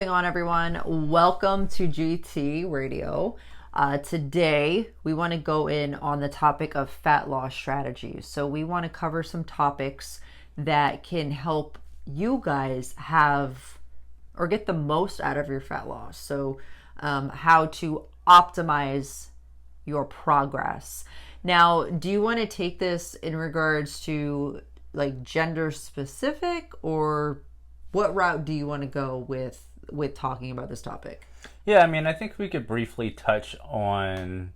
On everyone, welcome to GT Radio. Today we want to go in on the topic of fat loss strategies. So we want to cover some topics that can help you guys have or get the most out of your fat loss. So how to optimize your progress. Now, do you want to take this in regards to like gender specific, or what route do you want to go with talking about this topic? Yeah, I mean, I think we could briefly touch on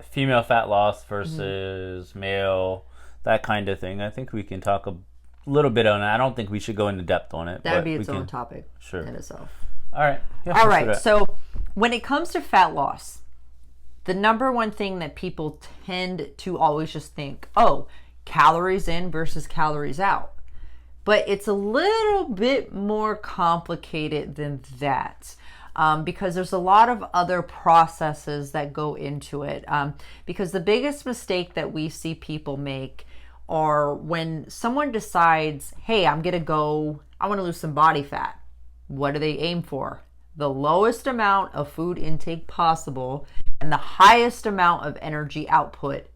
female fat loss versus male, that kind of thing. I think we can talk a little bit on it. I don't think we should go into depth on it. That would be its own topic in itself. All right. Yeah, all right. So when it comes to fat loss, the number one thing that people tend to always just think, oh, calories in versus calories out. But it's a little bit more complicated than that, because there's a lot of other processes that go into it. Because the biggest mistake that we see people make are when someone decides, hey, I want to lose some body fat. What do they aim for? The lowest amount of food intake possible and the highest amount of energy output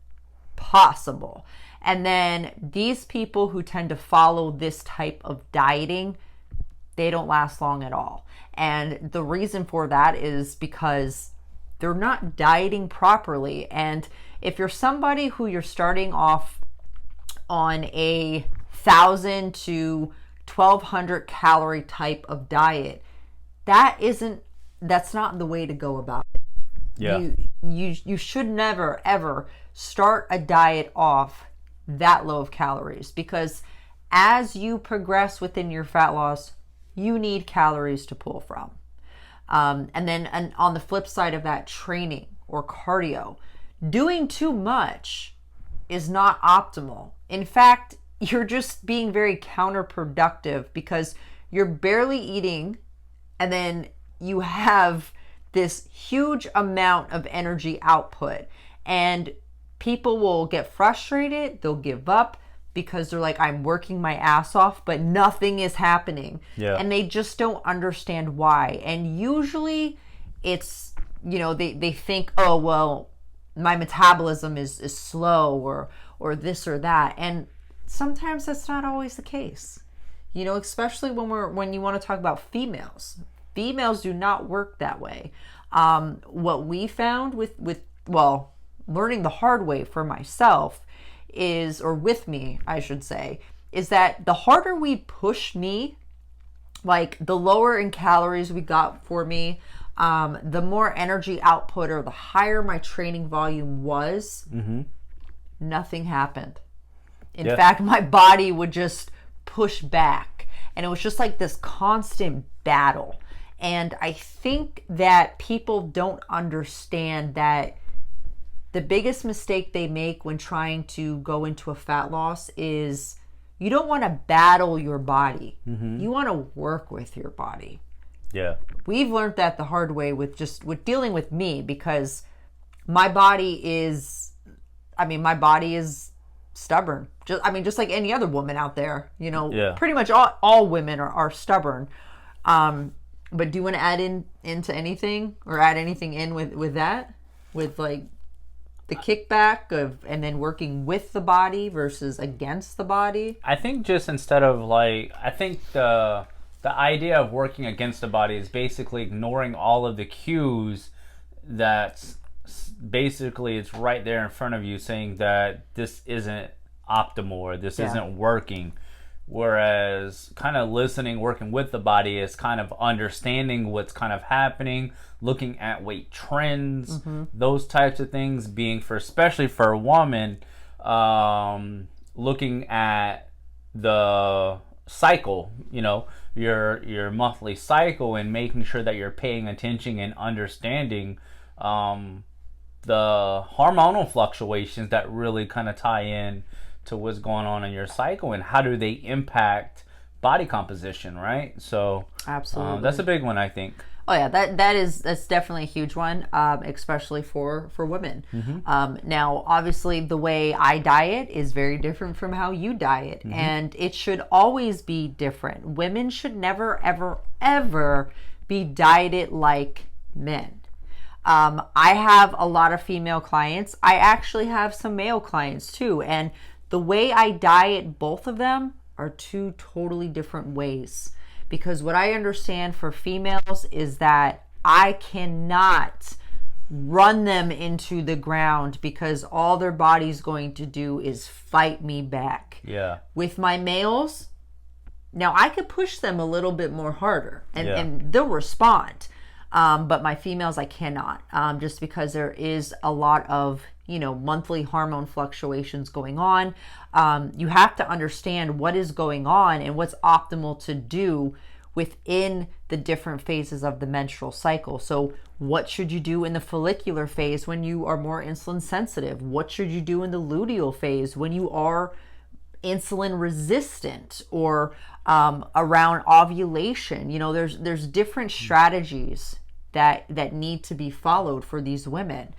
possible. And then these people who tend to follow this type of dieting, they don't last long at all. And the reason for that is because they're not dieting properly. And if you're somebody who you're starting off on a 1,000 to 1,200 calorie type of diet, that's not the way to go about it. Yeah. You should never ever start a diet off that low of calories, because as you progress within your fat loss, you need calories to pull from. And then on the flip side of that, training or cardio, doing too much is not optimal. In fact, you're just being very counterproductive because you're barely eating, and then you have this huge amount of energy output, and people will get frustrated, they'll give up because they're like, I'm working my ass off, but nothing is happening. Yeah. And they just don't understand why. And usually it's, they think, oh, well, my metabolism is slow or this or that. And sometimes that's not always the case. Especially when you want to talk about females. Females do not work that way. What we found with learning the hard way for myself is that the harder we push me, like the lower in calories we got for me, the more energy output or the higher my training volume was, nothing happened. In fact, my body would just push back, and it was just like this constant battle. And I think that people don't understand that the biggest mistake they make when trying to go into a fat loss is you don't want to battle your body. You want to work with your body. Yeah. We've learned that the hard way with dealing with me, because my body is stubborn. Just like any other woman out there, pretty much all women are stubborn. But do you want to add into anything, or add anything in with that? With like the kickback and then working with the body versus against the body? I think just instead of the idea of working against the body is basically ignoring all of the cues that's basically it's right there in front of you saying that this isn't optimal or this isn't working. Whereas kind of working with the body is kind of understanding what's kind of happening, looking at weight trends, those types of things, especially for a woman, looking at the cycle, your monthly cycle, and making sure that you're paying attention and understanding the hormonal fluctuations that really kind of tie in to what's going on in your cycle and how do they impact body composition, right? So absolutely, that's a big one, I think. Oh yeah, that's definitely a huge one, especially for women. Now, obviously, the way I diet is very different from how you diet, and it should always be different. Women should never, ever, ever be dieted like men. I have a lot of female clients. I actually have some male clients too, and the way I diet both of them are two totally different ways. Because what I understand for females is that I cannot run them into the ground because all their body's going to do is fight me back. Yeah. With my males, now I could push them a little bit more harder and they'll respond. But my females, I cannot, just because there is a lot of, monthly hormone fluctuations going on. You have to understand what is going on and what's optimal to do within the different phases of the menstrual cycle. So what should you do in the follicular phase when you are more insulin sensitive? What should you do in the luteal phase when you are insulin resistant, or around ovulation? There's different strategies that need to be followed for these women.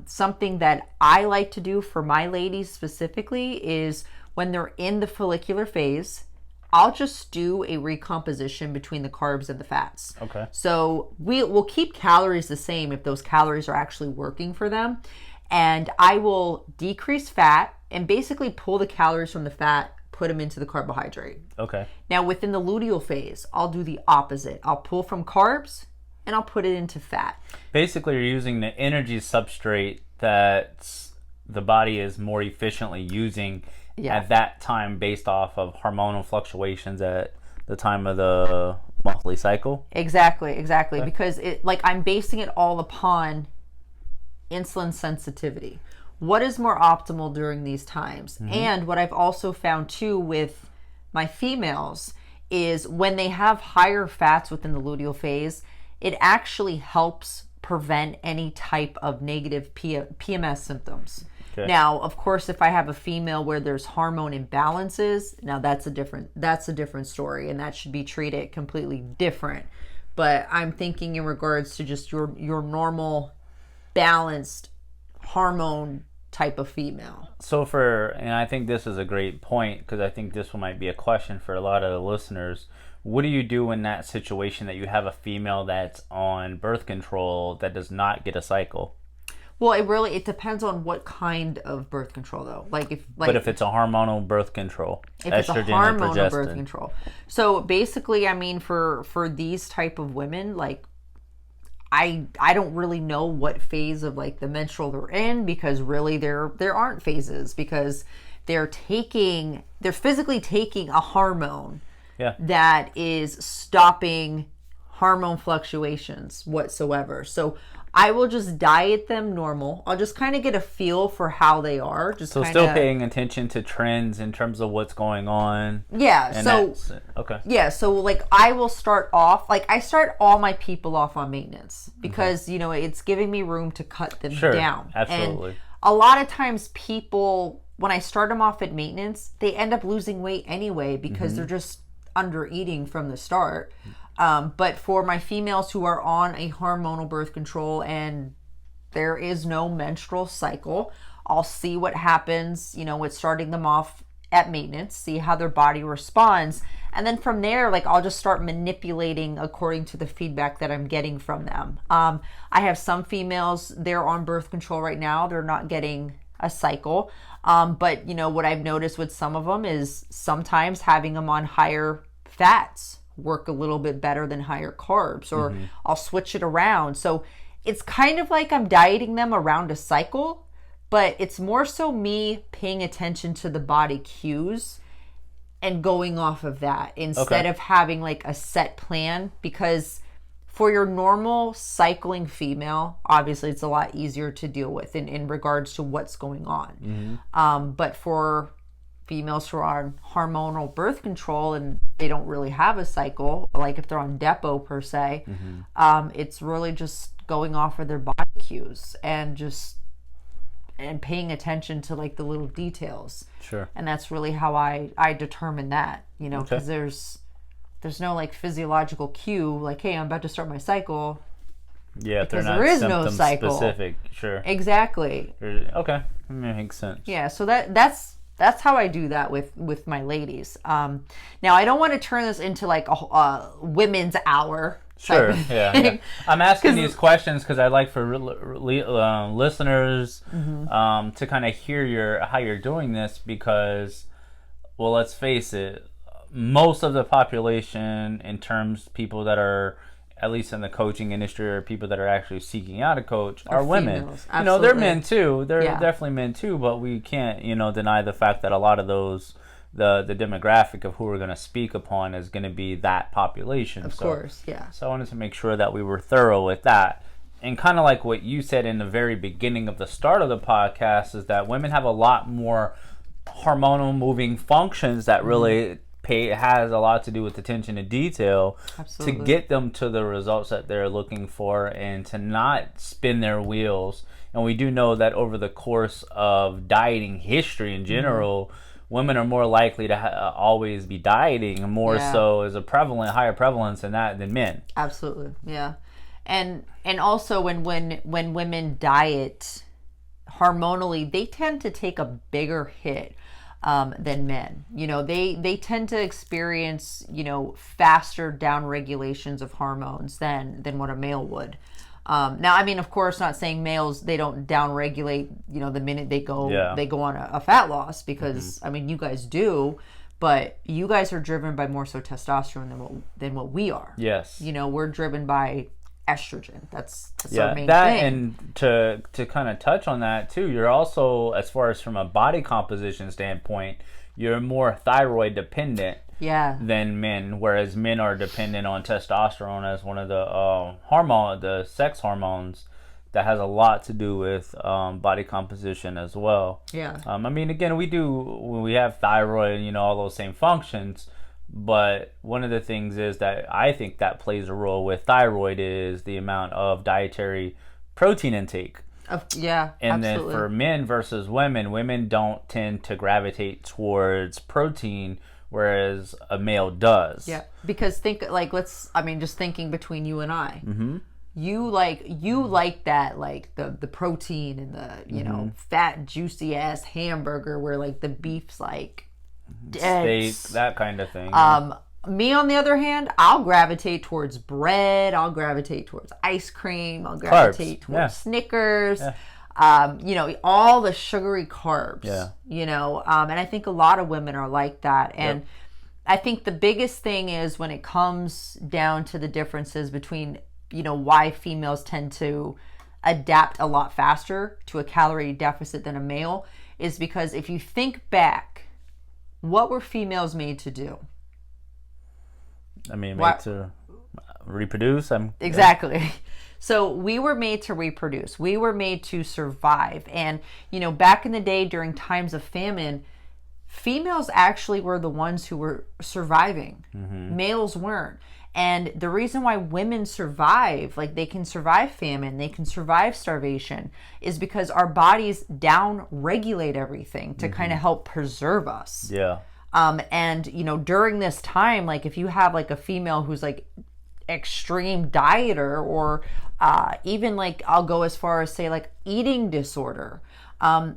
Something that I like to do for my ladies specifically is when they're in the follicular phase, I'll just do a recomposition between the carbs and the fats. Okay. So we'll keep calories the same if those calories are actually working for them. And I will decrease fat and basically pull the calories from the fat, put them into the carbohydrate. Okay. Now within the luteal phase, I'll do the opposite. I'll pull from carbs and I'll put it into fat. Basically, you're using the energy substrate that the body is more efficiently using at that time based off of hormonal fluctuations at the time of the monthly cycle. Exactly. Okay. Because I'm basing it all upon insulin sensitivity. What is more optimal during these times? And what I've also found too with my females is when they have higher fats within the luteal phase, it actually helps prevent any type of negative PMS symptoms. Okay. Now, of course, if I have a female where there's hormone imbalances, now that's a different story, and that should be treated completely different. But I'm thinking in regards to just your normal balanced hormone type of female. So and I think this is a great point, because I think this might be a question for a lot of the listeners. What do you do in that situation that you have a female that's on birth control that does not get a cycle? Well, it depends on what kind of birth control, though. But if it's a hormonal birth control, if it's a hormonal birth control. So basically, I mean, for these type of women, I don't really know what phase of the menstrual they're in, because really there aren't phases, because they're physically taking a hormone that is stopping hormone fluctuations whatsoever. So I will just diet them normal. I'll just kind of get a feel for how they are. So still paying attention to trends in terms of what's going on. Yeah. Okay. Yeah. So I will start off, I start all my people off on maintenance, because, it's giving me room to cut them down. Absolutely. And a lot of times people, when I start them off at maintenance, they end up losing weight anyway, because they're just under eating from the start. But for my females who are on a hormonal birth control and there is no menstrual cycle, I'll see what happens, with starting them off at maintenance, see how their body responds. And then from there, I'll just start manipulating according to the feedback that I'm getting from them. I have some females, they're on birth control right now. They're not getting a cycle. But what I've noticed with some of them is sometimes having them on higher fats work a little bit better than higher carbs, or I'll switch it around. So it's kind of like I'm dieting them around a cycle, but it's more so me paying attention to the body cues and going off of that instead of having a set plan. Because for your normal cycling female, obviously it's a lot easier to deal with in regards to what's going on. But for females who are on hormonal birth control and they don't really have a cycle, if they're on depot per se, it's really just going off of their body cues and paying attention to the little details. Sure. And that's really how I determine that, because there's there's no like physiological cue like, hey, I'm about to start my cycle. Yeah, if they're Because not there is symptom no cycle. specific. Sure. Exactly. Okay, that makes sense. Yeah, so that's how I do that with my ladies. Now I don't want to turn this into like a women's hour. Sure. Yeah. I'm asking these questions because I'd like for listeners to kind of hear how you're doing this, because, well, let's face it, most of the population, in terms of people that are at least in the coaching industry or people that are actually seeking out a coach, are women. You know, they're men too. They're definitely men too, but we can't, deny the fact that a lot of those, the demographic of who we're going to speak upon is going to be that population. Of course, yeah. So I wanted to make sure that we were thorough with that. And kind of like what you said in the very beginning of the start of the podcast, is that women have a lot more hormonal moving functions that really has a lot to do with attention to detail. Absolutely. To get them to the results that they're looking for and to not spin their wheels. And we do know that over the course of dieting history in general, women are more likely to always be dieting, more so as higher prevalence in that than men. Absolutely, yeah. And also when women diet hormonally, they tend to take a bigger hit than men. They tend to experience, faster down regulations of hormones than what a male would. Now, I mean, of course, not saying males, they don't down regulate, the minute they go on a fat loss, because I mean, you guys do, but you guys are driven by more so testosterone than what we are. Yes. We're driven by estrogen. That's our main thing. And to kind of touch on that too, you're also, as far as from a body composition standpoint, you're more thyroid dependent than men, whereas men are dependent on testosterone as one of the sex hormones that has a lot to do with body composition as well. Yeah. I mean, again, we have thyroid and all those same functions. But one of the things is that I think that plays a role with thyroid is the amount of dietary protein intake. And absolutely. then for men versus women don't tend to gravitate towards protein, whereas a male does. Yeah, because just thinking between you and I. Mm-hmm. You like that, like the protein and the fat juicy ass hamburger where like the beef's like dense. Steak, that kind of thing. Me, on the other hand, I'll gravitate towards bread. I'll gravitate towards ice cream. I'll gravitate towards Snickers. Yeah. All the sugary carbs. Yeah. And I think a lot of women are like that. And I think the biggest thing is when it comes down to the differences between, why females tend to adapt a lot faster to a calorie deficit than a male, is because if you think back, what were females made to do? I mean, made to reproduce. Exactly. So we were made to reproduce. We were made to survive. And, back in the day during times of famine, females actually were the ones who were surviving. Mm-hmm. Males weren't. And the reason why women survive, like they can survive famine, they can survive starvation, is because our bodies down regulate everything to kind of help preserve us. Yeah. And during this time, like if you have like a female who's like extreme dieter, or even like I'll go as far as say like eating disorder,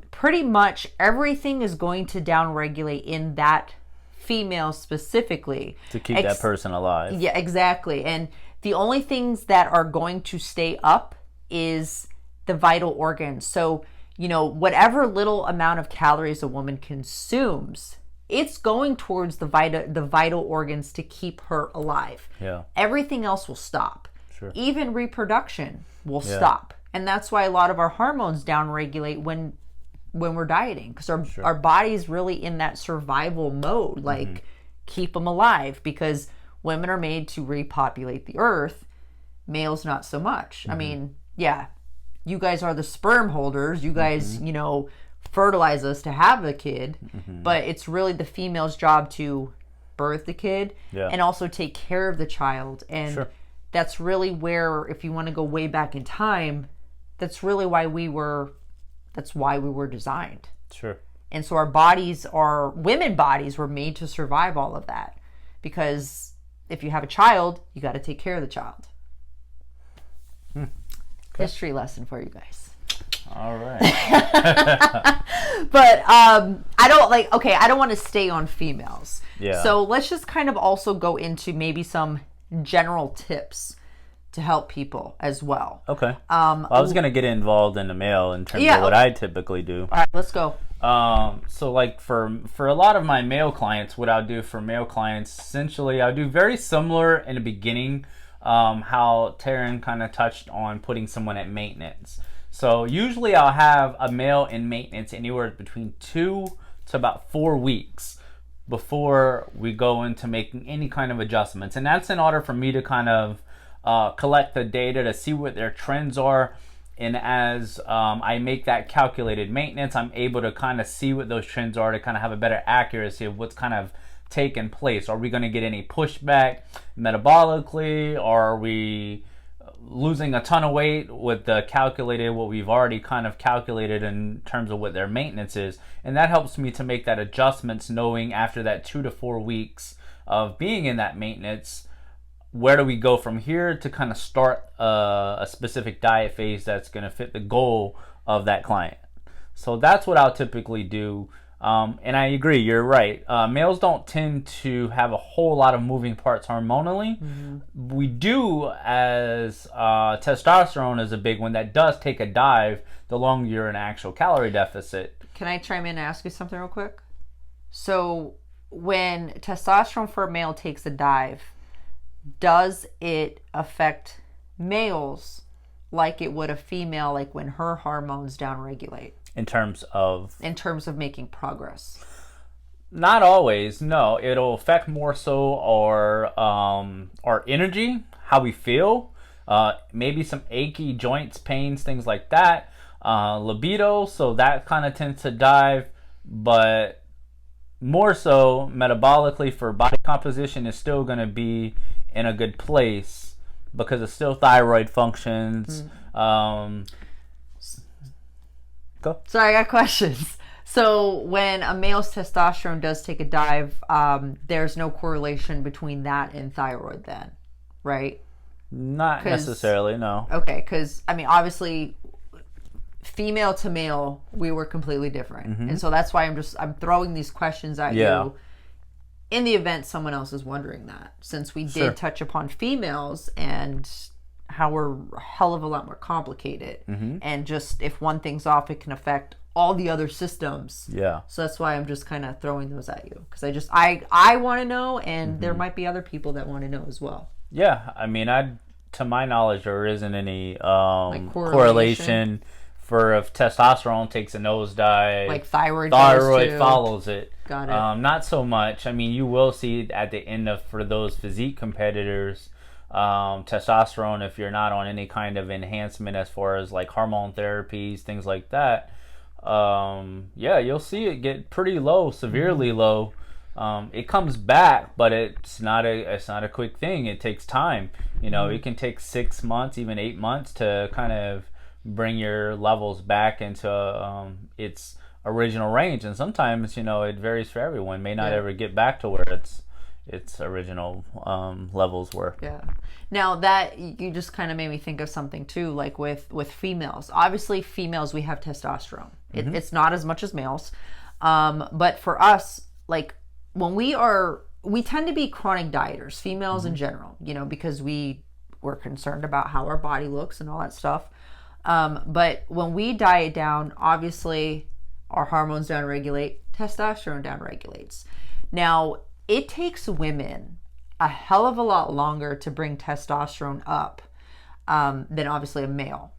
pretty much everything is going to down regulate in that female specifically to keep that person alive. Yeah, exactly. And the only things that are going to stay up is the vital organs. So, whatever little amount of calories a woman consumes, it's going towards the vital organs to keep her alive. Yeah. Everything else will stop. Sure. Even reproduction will stop. And that's why a lot of our hormones downregulate when we're dieting, because our body's really in that survival mode, like keep them alive, because women are made to repopulate the earth, males not so much. I mean, you guys are the sperm holders, you guys fertilize us to have a kid, but it's really the female's job to birth the kid and also take care of the child. And that's really where, if you want to go way back in time, that's really why we were designed. Sure. And so women bodies were made to survive all of that, because if you have a child, you got to take care of the child. Okay. History lesson for you guys. All right. But I don't want to stay on females. Yeah. So let's just kind of also go into maybe some general tips to help people as well. Okay. Well, I was going to get involved in the male in terms of what I typically do. All right, let's go. So like for a lot of my male clients, what I'll do for male clients, essentially I'll do very similar in the beginning, how Tarryn kind of touched on putting someone at maintenance. So usually I'll have a male in maintenance anywhere between 2 to about 4 weeks before we go into making any kind of adjustments. And that's in order for me to kind of collect the data to see what their trends are. And as I make that calculated maintenance, I'm able to kind of see what those trends are to kind of have a better accuracy of what's kind of taken place. Are we going to get any pushback metabolically? Or are we losing a ton of weight with the calculated, what we've already kind of calculated in terms of what their maintenance is? And that helps me to make that adjustments, knowing after that 2 to 4 weeks of being in that maintenance, where do we go from here to kind of start a specific diet phase that's going to fit the goal of that client. So that's what I'll typically do. And I agree, you're right. Males don't tend to have a whole lot of moving parts hormonally. Mm-hmm. We do, as testosterone is a big one that does take a dive the longer you're in actual calorie deficit. Can I chime in and ask you something real quick? So when testosterone for a male takes a dive, does it affect males like it would a female, like when her hormones downregulate? In terms of making progress? Not always, no. It'll affect more so our energy, how we feel, maybe some achy joints, pains, things like that, libido, so that kind of tends to dive, but more so metabolically for body composition is still going to be in a good place because it's still thyroid functions. Go. Sorry, I got questions. So when a male's testosterone does take a dive, there's no correlation between that and thyroid then, right? Not necessarily, no. Okay, because, I mean, obviously, female to male, we were completely different. Mm-hmm. And so that's why I'm throwing these questions at you in the event someone else is wondering that. Since we did touch upon females and how we're a hell of a lot more complicated. Mm-hmm. And just if one thing's off, it can affect all the other systems. Yeah. So that's why I'm just kind of throwing those at you. Because I want to know, and there might be other people that want to know as well. Yeah. I mean, to my knowledge, there isn't any correlation for if testosterone takes a nosedive. Like thyroid follows it. Got it. Not so much. I mean, you will see at the end for those physique competitors, testosterone, if you're not on any kind of enhancement as far as like hormone therapies, things like that, you'll see it get pretty low, severely low. It comes back, but it's not a quick thing. It takes time. It can take 6 months, even 8 months to kind of bring your levels back into its original range. And sometimes, it varies for everyone. May not ever get back to where its original levels were. Yeah. Now that you just kind of made me think of something too, like with females. Obviously, females, we have testosterone. Mm-hmm. It's not as much as males, but for us, like when we tend to be chronic dieters, females in general, because we're concerned about how our body looks and all that stuff. But when we diet down, obviously our hormones downregulate, testosterone downregulates. Now, it takes women a hell of a lot longer to bring testosterone up than obviously a male.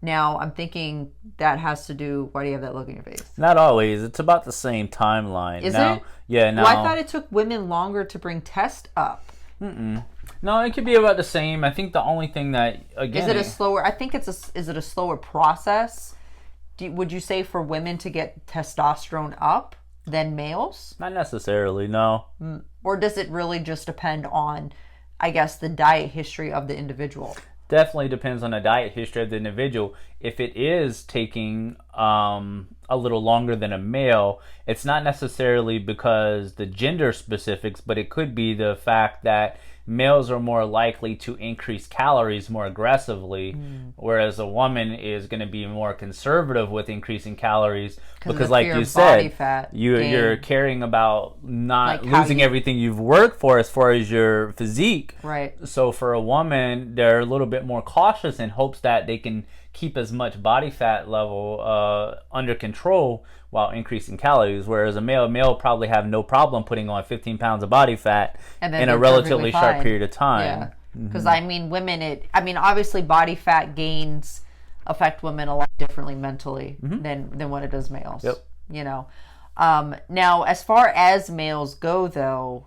Now, I'm thinking that has to do... Why do you have that look in your face? Not always. It's about the same timeline. Is it? Yeah, no. Well, I thought it took women longer to bring test up. No, it could be about the same. I think the only thing that... Again, is it a slower... I think is it a slower process? Would you say for women to get testosterone up than males? Not necessarily, no. Or does it really just depend on, I guess, the diet history of the individual? Definitely depends on the diet history of the individual. If it is taking a little longer than a male, it's not necessarily because the gender specifics, but it could be the fact that males are more likely to increase calories more aggressively, whereas a woman is going to be more conservative with increasing calories because, like you said, you're caring about not losing everything you've worked for as far as your physique. Right. So for a woman, they're a little bit more cautious in hopes that they can keep as much body fat level under control while increasing calories, whereas a male probably have no problem putting on 15 pounds of body fat in a relatively short period of time. Yeah, because I mean, women, obviously body fat gains affect women a lot differently mentally than what it does males. Yep. You know, now as far as males go, though,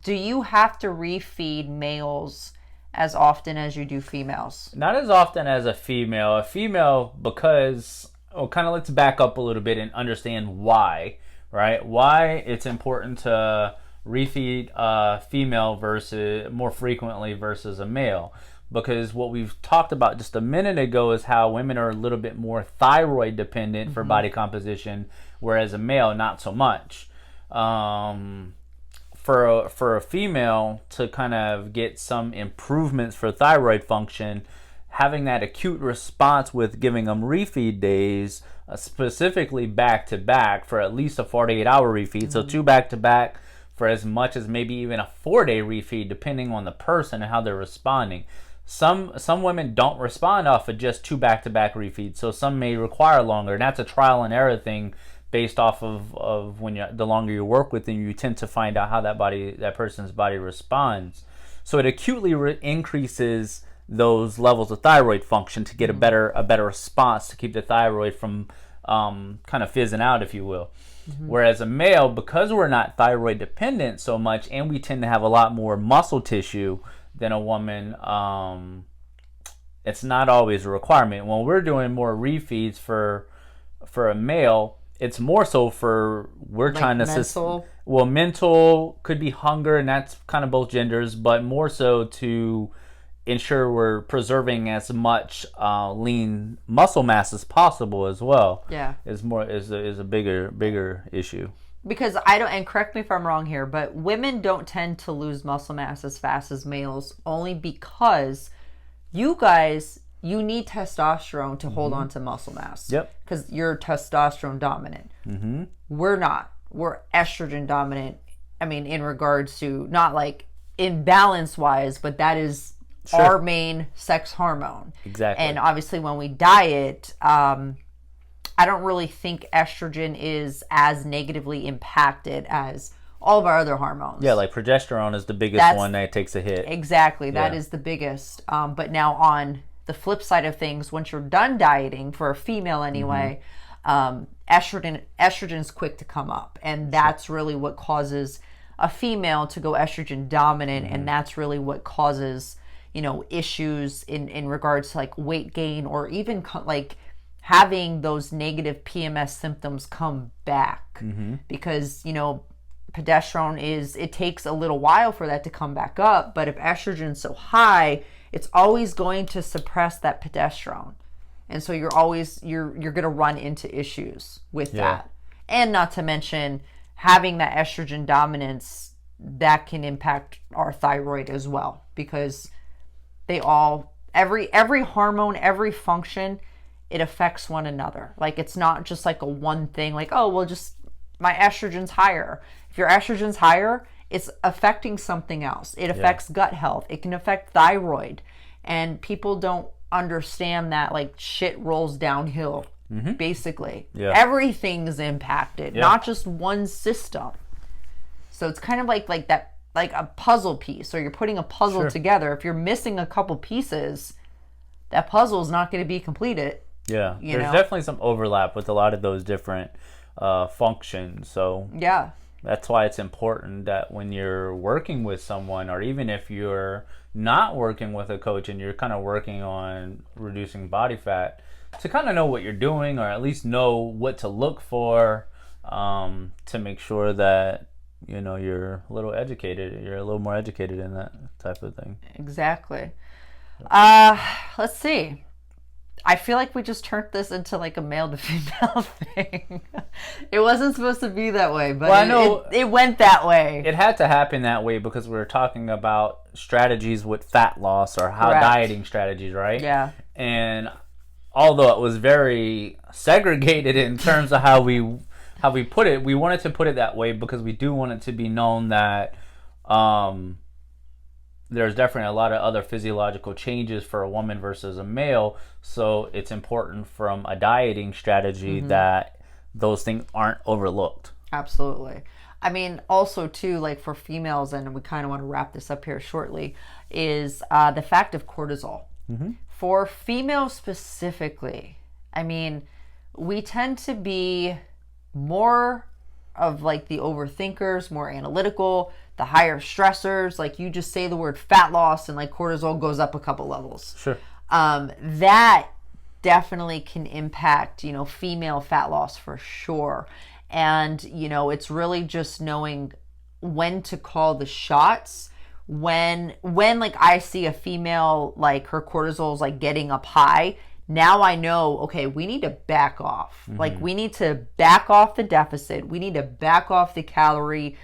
do you have to refeed males as often as you do females? Not as often as a female. A female, because kind of let's back up a little bit and understand why, right? Why it's important to refeed a female versus more frequently versus a male. Because what we've talked about just a minute ago is how women are a little bit more thyroid dependent for body composition, whereas a male not so much. For a female to kind of get some improvements for thyroid function, having that acute response with giving them refeed days, specifically back to back for at least a 48-hour refeed, so 2 back to back for as much as maybe even a 4-day refeed, depending on the person and how they're responding. Some women don't respond off of just 2 back to back refeeds, so some may require longer, and that's a trial and error thing based off of when the longer you work with them, you tend to find out how that person's body responds. So it acutely increases those levels of thyroid function to get a better response to keep the thyroid from kind of fizzing out, if you will. Whereas a male, because we're not thyroid dependent so much, and we tend to have a lot more muscle tissue than a woman, it's not always a requirement. When we're doing more refeeds for a male, it's more so for trying to mental could be hunger, and that's kind of both genders, but more so to ensure we're preserving as much lean muscle mass as possible as well. Yeah, is a bigger issue. Because I don't, and correct me if I'm wrong here, but women don't tend to lose muscle mass as fast as males, only because you guys, you need testosterone to hold on to muscle mass. Yep. Because you're testosterone dominant. We're not. We're estrogen dominant. I mean, in regards to, not like imbalance wise, but that is our main sex hormone. Exactly. And obviously when we diet, I don't really think estrogen is as negatively impacted as all of our other hormones. Yeah, like progesterone is the biggest one that takes a hit. Exactly. That is the biggest. But now on the flip side of things, once you're done dieting, for a female anyway, estrogen's quick to come up. And that's really what causes a female to go estrogen dominant. And that's really what causes, issues in regards to like weight gain, or even like having those negative PMS symptoms come back. Because, progesterone it takes a little while for that to come back up. But if estrogen's so high, it's always going to suppress that progesterone. And so you're going to run into issues with that. And not to mention having that estrogen dominance, that can impact our thyroid as well, because every hormone, every function, it affects one another. Like, it's not just like a one thing, like, oh, well, just my estrogen's higher. If your estrogen's higher, it's affecting something else. It affects gut health. It can affect thyroid. And people don't understand that, like, shit rolls downhill, basically. Everything's impacted, not just one system. So it's kind of like that, like a puzzle piece, or you're putting a puzzle together. If you're missing a couple pieces, that puzzle is not going to be completed. Yeah, there's definitely some overlap with a lot of those different functions. So that's why it's important that when you're working with someone, or even if you're not working with a coach and you're kind of working on reducing body fat, to kind of know what you're doing, or at least know what to look for, to make sure that you're a little educated. You're a little more educated in that type of thing. Exactly. Let's see. I feel like we just turned this into like a male to female thing. It wasn't supposed to be that way, but Well, I know it went that way. it had to happen that way because we were talking about strategies with fat loss or how Correct. dieting strategies, right? Yeah. And although it was very segregated in terms of how we put it, we wanted to put it that way because we do want it to be known that there's definitely a lot of other physiological changes for a woman versus a male. So it's important from a dieting strategy that those things aren't overlooked. Absolutely. I mean, also too, like for females, and we kind of want to wrap this up here shortly, is the fact of cortisol. For females specifically, I mean, we tend to be more of like the overthinkers, more analytical, the higher stressors. Like you just say the word fat loss and like cortisol goes up a couple levels. Sure. That definitely can impact, female fat loss for sure. And, it's really just knowing when to call the shots. When like I see a female, like her cortisol's like getting up high, now I know, okay, we need to back off. Like we need to back off the deficit. We need to back off the the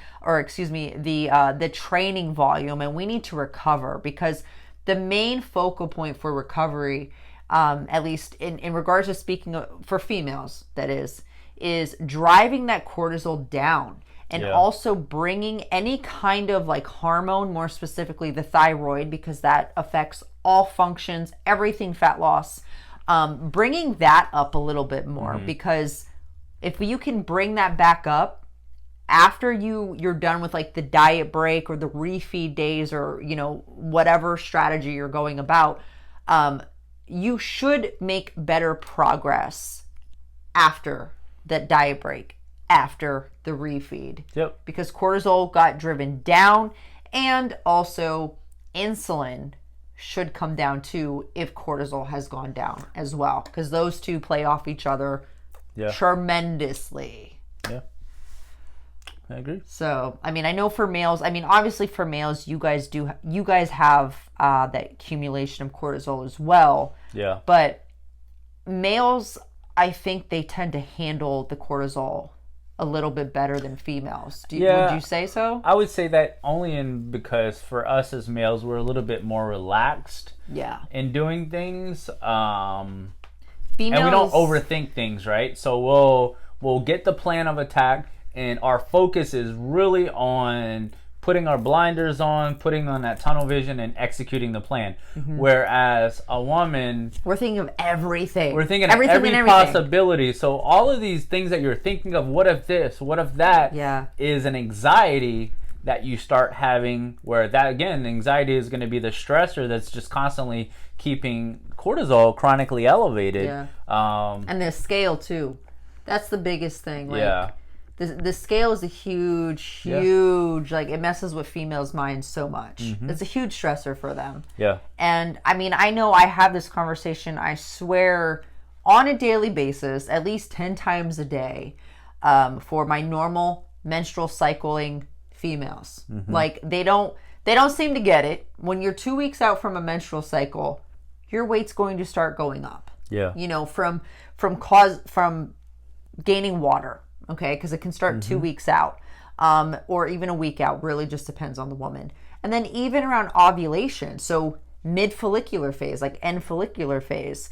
training volume, and we need to recover, because the main focal point for recovery, at least in regards to speaking for females, that is driving that cortisol down. And also bringing any kind of like hormone, more specifically the thyroid, because that affects all functions, everything fat loss, bringing that up a little bit more, because if you can bring that back up after you're done with like the diet break or the refeed days, or, whatever strategy you're going about, you should make better progress after that diet break, after the refeed. Yep. Because cortisol got driven down, and also insulin should come down too if cortisol has gone down as well, because those two play off each other tremendously. Yeah. I agree. So, I mean, I know for males, obviously for males, you guys have that accumulation of cortisol as well. Yeah. But males, I think they tend to handle the cortisol a little bit better than females. Would you say so? I would say that only because for us as males, we're a little bit more relaxed in doing things. Females, and we don't overthink things, right? So we'll get the plan of attack, and our focus is really on putting our blinders on, putting on that tunnel vision, and executing the plan. Whereas a woman, we're thinking of everything. We're thinking of every possibility. So all of these things that you're thinking of, what if this, what if that, is an anxiety that you start having, where that, again, anxiety is going to be the stressor that's just constantly keeping cortisol chronically elevated. And the scale too. That's the biggest thing. Like, the scale is a huge, like, it messes with females' minds so much. It's a huge stressor for them. And I know I have this conversation, I swear, on a daily basis, at least 10 times a day, for my normal menstrual cycling females. Like, they don't seem to get it. When you're 2 weeks out from a menstrual cycle, your weight's going to start going up. From gaining water. Okay, because it can start 2 weeks out, or even a week out. Really just depends on the woman. And then even around ovulation, so mid-follicular phase, like end follicular phase,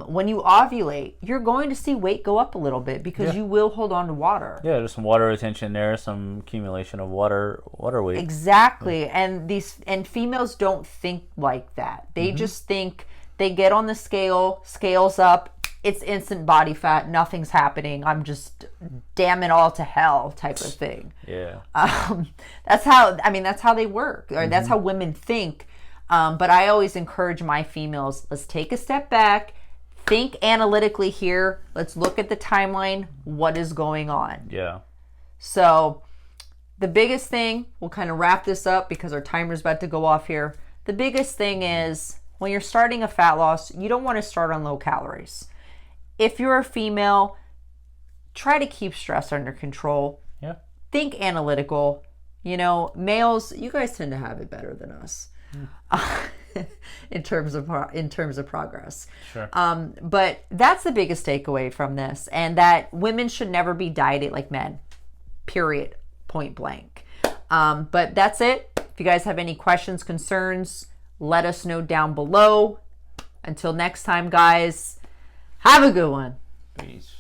when you ovulate, you're going to see weight go up a little bit, because you will hold on to water. There's some water retention there, some accumulation of water weight. Exactly. And females don't think like that. They just think, they get on the scales up, it's instant body fat, nothing's happening, I'm just damn it all to hell type of thing. That's how they work, or that's how women think. But I always encourage my females, let's take a step back, think analytically here, let's look at the timeline, what is going on. So the biggest thing, we'll kind of wrap this up because our timer's about to go off here. The biggest thing is, when you're starting a fat loss, you don't want to start on low calories. If you're a female, try to keep stress under control. Think analytical. Males, you guys tend to have it better than us. in terms of progress. Sure. But that's the biggest takeaway from this, and that women should never be dieted like men. Period. Point blank. But that's it. If you guys have any questions, concerns, let us know down below. Until next time, guys, have a good one. Peace.